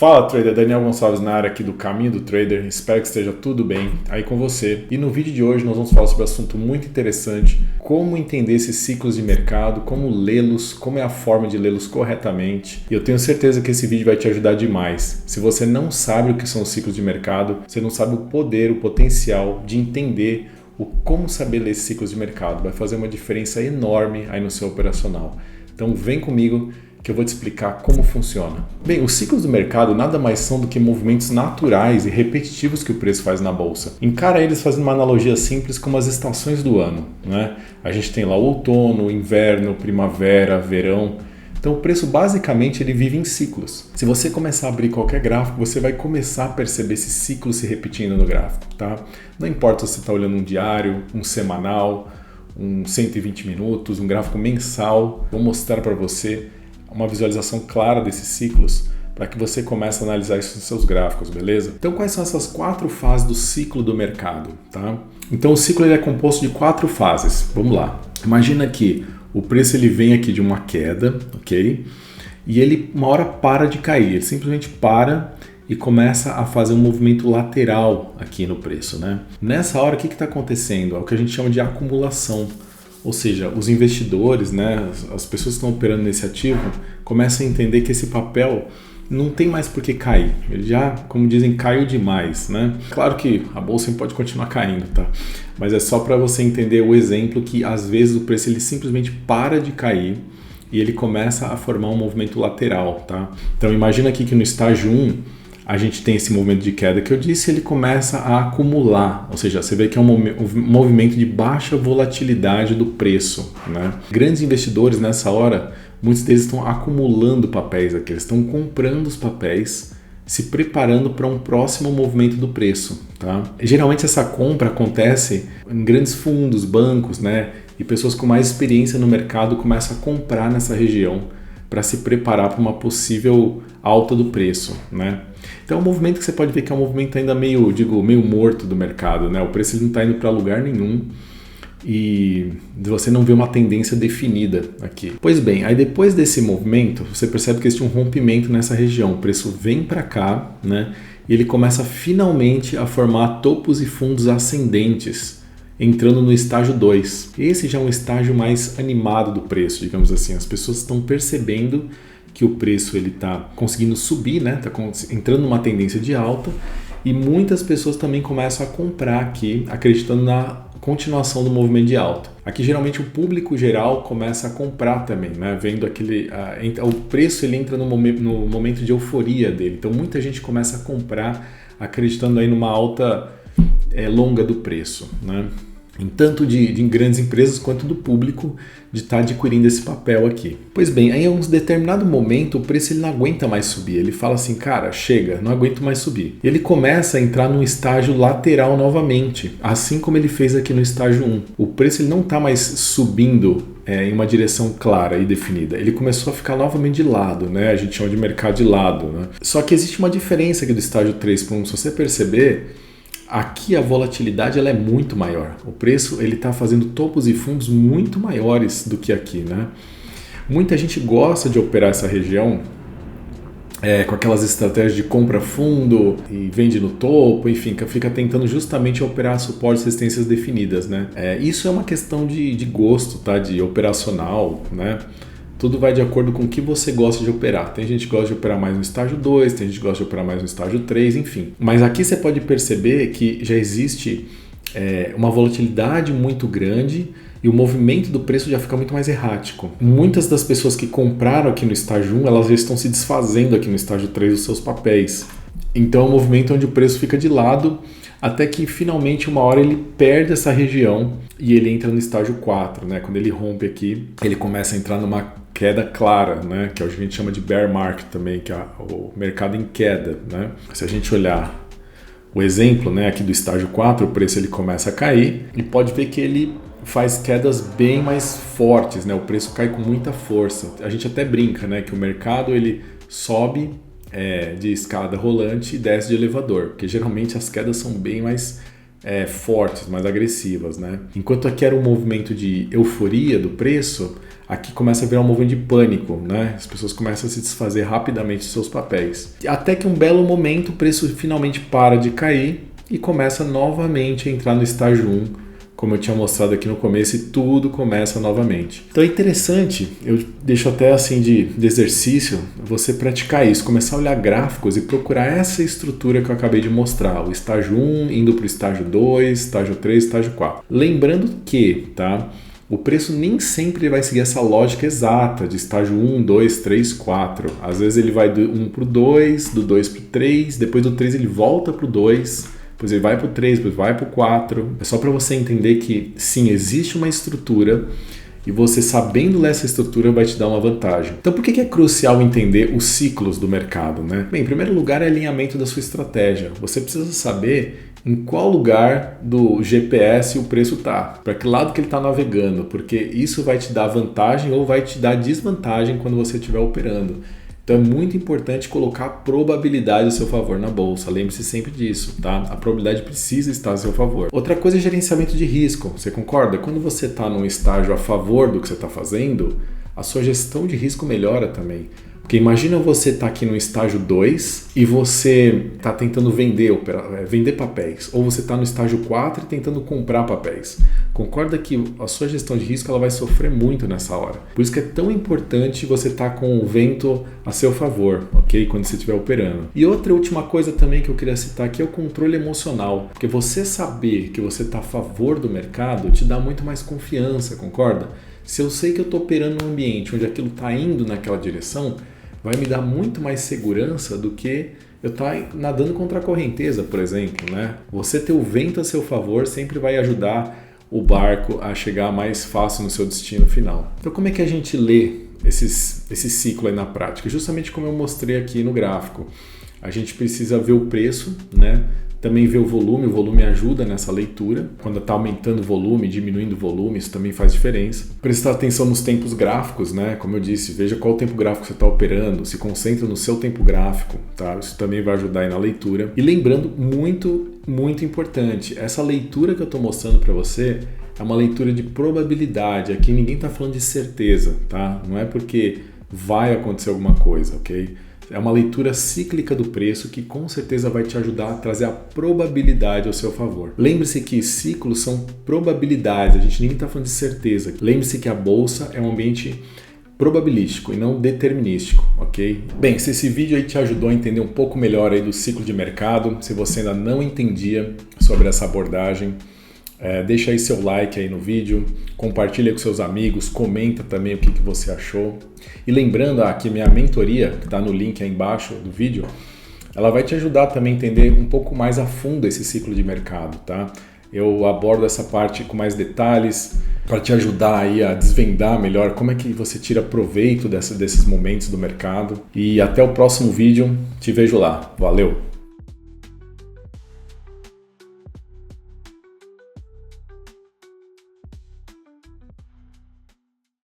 Fala trader, Daniel Gonçalves na área aqui do Caminho do Trader, espero que esteja tudo bem aí com você. E no vídeo de hoje nós vamos falar sobre um assunto muito interessante, como entender esses ciclos de mercado, como lê-los, como é a forma de lê-los corretamente. E eu tenho certeza que esse vídeo vai te ajudar demais. Se você não sabe o que são os ciclos de mercado, você não sabe o poder, o potencial de entender como saber ler esses ciclos de mercado, vai fazer uma diferença enorme aí no seu operacional. Então vem comigo que eu vou te explicar como funciona. Bem, os ciclos do mercado nada mais são do que movimentos naturais e repetitivos que o preço faz na bolsa. Encara eles fazendo uma analogia simples como as estações do ano, né? A gente tem lá o outono, o inverno, primavera, verão. Então o preço basicamente ele vive em ciclos. Se você começar a abrir qualquer gráfico, você vai começar a perceber esses ciclos se repetindo no gráfico, tá? Não importa se você está olhando um diário, um semanal, um 120 minutos, um gráfico mensal, vou mostrar para você uma visualização clara desses ciclos para que você comece a analisar isso nos seus gráficos, beleza? Então quais são essas 4 fases do ciclo do mercado, tá? Então o ciclo ele é composto de 4 fases. Vamos lá. Imagina que o preço ele vem aqui de uma queda, ok? E ele uma hora para de cair, ele simplesmente para e começa a fazer um movimento lateral aqui no preço, né? Nessa hora o que está acontecendo? É o que a gente chama de acumulação. Ou seja, os investidores, né, as pessoas que estão operando nesse ativo, começam a entender que esse papel não tem mais por que cair. Ele já, como dizem, caiu demais, né? Claro que a bolsa pode continuar caindo, tá? Mas é só para você entender o exemplo que às vezes o preço ele simplesmente para de cair e ele começa a formar um movimento lateral, tá? Então imagina aqui que no estágio 1 a gente tem esse movimento de queda que eu disse, ele começa a acumular, ou seja, você vê que é um movimento de baixa volatilidade do preço, né? Grandes investidores nessa hora, muitos deles estão acumulando papéis aqui, eles estão comprando os papéis, se preparando para um próximo movimento do preço, tá? Geralmente essa compra acontece em grandes fundos, bancos, né? E pessoas com mais experiência no mercado começam a comprar nessa região para se preparar para uma possível alta do preço, né? Então é um movimento que você pode ver que é um movimento ainda meio morto do mercado, né? O preço ele não está indo para lugar nenhum e você não vê uma tendência definida aqui. Pois bem, aí depois desse movimento, você percebe que existe um rompimento nessa região. O preço vem para cá, né? E ele começa finalmente a formar topos e fundos ascendentes, entrando no estágio 2. Esse já é um estágio mais animado do preço, digamos assim. As pessoas estão percebendo que o preço ele está conseguindo subir, né? Está entrando numa tendência de alta e muitas pessoas também começam a comprar aqui, acreditando na continuação do movimento de alta. Aqui geralmente o público geral começa a comprar também, né? Vendo o preço ele entra no momento de euforia dele. Então muita gente começa a comprar, acreditando aí numa alta longa do preço, né? Tanto de grandes empresas quanto do público de estar adquirindo esse papel aqui. Pois bem, aí em um determinado momento o preço ele não aguenta mais subir. Ele fala assim, cara, chega, não aguento mais subir. Ele começa a entrar num estágio lateral novamente, assim como ele fez aqui no estágio 1. O preço ele não está mais subindo em uma direção clara e definida. Ele começou a ficar novamente de lado, né? A gente chama de mercado de lado, né? Só que existe uma diferença aqui do estágio 3 para 1. Se você perceber, aqui a volatilidade ela é muito maior. O preço ele está fazendo topos e fundos muito maiores do que aqui, né? Muita gente gosta de operar essa região com aquelas estratégias de compra fundo e vende no topo, enfim, fica tentando justamente operar suportes e resistências definidas, né? Isso é uma questão de gosto, tá? De operacional, né? Tudo vai de acordo com o que você gosta de operar. Tem gente que gosta de operar mais no estágio 2, tem gente que gosta de operar mais no estágio 3, enfim. Mas aqui você pode perceber que já existe uma volatilidade muito grande e o movimento do preço já fica muito mais errático. Muitas das pessoas que compraram aqui no estágio 1, elas já estão se desfazendo aqui no estágio 3 dos seus papéis. Então é um movimento onde o preço fica de lado até que finalmente uma hora ele perde essa região e ele entra no estágio 4, né? Quando ele rompe aqui, ele começa a entrar numa queda clara, né? Que a gente chama de bear market também, que é o mercado em queda, né? Se a gente olhar o exemplo, né, aqui do estágio 4, o preço ele começa a cair e pode ver que ele faz quedas bem mais fortes, né? O preço cai com muita força. A gente até brinca, né, que o mercado ele sobe de escada rolante e desce de elevador, porque geralmente as quedas são bem mais fortes, mais agressivas, né? Enquanto aqui era um movimento de euforia do preço, aqui começa a virar um movimento de pânico, né? As pessoas começam a se desfazer rapidamente dos seus papéis. Até que um belo momento o preço finalmente para de cair e começa novamente a entrar no estágio 1, como eu tinha mostrado aqui no começo, e tudo começa novamente. Então é interessante, eu deixo até assim de exercício, você praticar isso, começar a olhar gráficos e procurar essa estrutura que eu acabei de mostrar, o estágio 1 indo para o estágio 2, estágio 3, estágio 4. Lembrando que, tá? O preço nem sempre vai seguir essa lógica exata de estágio 1, 2, 3, 4. Às vezes ele vai do 1 para o 2, do 2 para o 3, depois do 3 ele volta para o 2, depois ele vai para o 3, depois vai para o 4. É só para você entender que sim, existe uma estrutura e você sabendo ler essa estrutura vai te dar uma vantagem. Então por que é crucial entender os ciclos do mercado, né? Bem, em primeiro lugar é alinhamento da sua estratégia. Você precisa saber em qual lugar do GPS o preço está, para que lado que ele está navegando, porque isso vai te dar vantagem ou vai te dar desvantagem quando você estiver operando. Então é muito importante colocar a probabilidade a seu favor na bolsa. Lembre-se sempre disso, tá? A probabilidade precisa estar a seu favor. Outra coisa é gerenciamento de risco. Você concorda? Quando você está num estágio a favor do que você está fazendo, a sua gestão de risco melhora também. Porque imagina você estar aqui no estágio 2 e você está tentando vender papéis. Ou você está no estágio 4 e tentando comprar papéis. Concorda que a sua gestão de risco ela vai sofrer muito nessa hora. Por isso que é tão importante você estar com o vento a seu favor, ok? Quando você estiver operando. E outra última coisa também que eu queria citar aqui é o controle emocional. Porque você saber que você está a favor do mercado te dá muito mais confiança, concorda? Se eu sei que eu estou operando num ambiente onde aquilo está indo naquela direção, vai me dar muito mais segurança do que eu estar nadando contra a correnteza, por exemplo, né? Você ter o vento a seu favor sempre vai ajudar o barco a chegar mais fácil no seu destino final. Então como é que a gente lê esse ciclo aí na prática? Justamente como eu mostrei aqui no gráfico. A gente precisa ver o preço, né? Também ver o volume ajuda nessa leitura. Quando está aumentando o volume, diminuindo o volume, isso também faz diferença. Prestar atenção nos tempos gráficos, né? Como eu disse, veja qual tempo gráfico você está operando, se concentra no seu tempo gráfico, tá? Isso também vai ajudar aí na leitura. E lembrando, muito importante, essa leitura que eu estou mostrando para você é uma leitura de probabilidade. Aqui ninguém está falando de certeza, tá? Não é porque vai acontecer alguma coisa, ok? É uma leitura cíclica do preço que com certeza vai te ajudar a trazer a probabilidade ao seu favor. Lembre-se que ciclos são probabilidades, a gente nem está falando de certeza. Lembre-se que a bolsa é um ambiente probabilístico e não determinístico, ok? Bem, se esse vídeo aí te ajudou a entender um pouco melhor aí do ciclo de mercado, se você ainda não entendia sobre essa abordagem, deixa aí seu like aí no vídeo, compartilha com seus amigos, comenta também o que você achou. E lembrando que minha mentoria, que está no link aí embaixo do vídeo, ela vai te ajudar também a entender um pouco mais a fundo esse ciclo de mercado, tá? Eu abordo essa parte com mais detalhes para te ajudar aí a desvendar melhor como é que você tira proveito desses momentos do mercado. E até o próximo vídeo, te vejo lá. Valeu!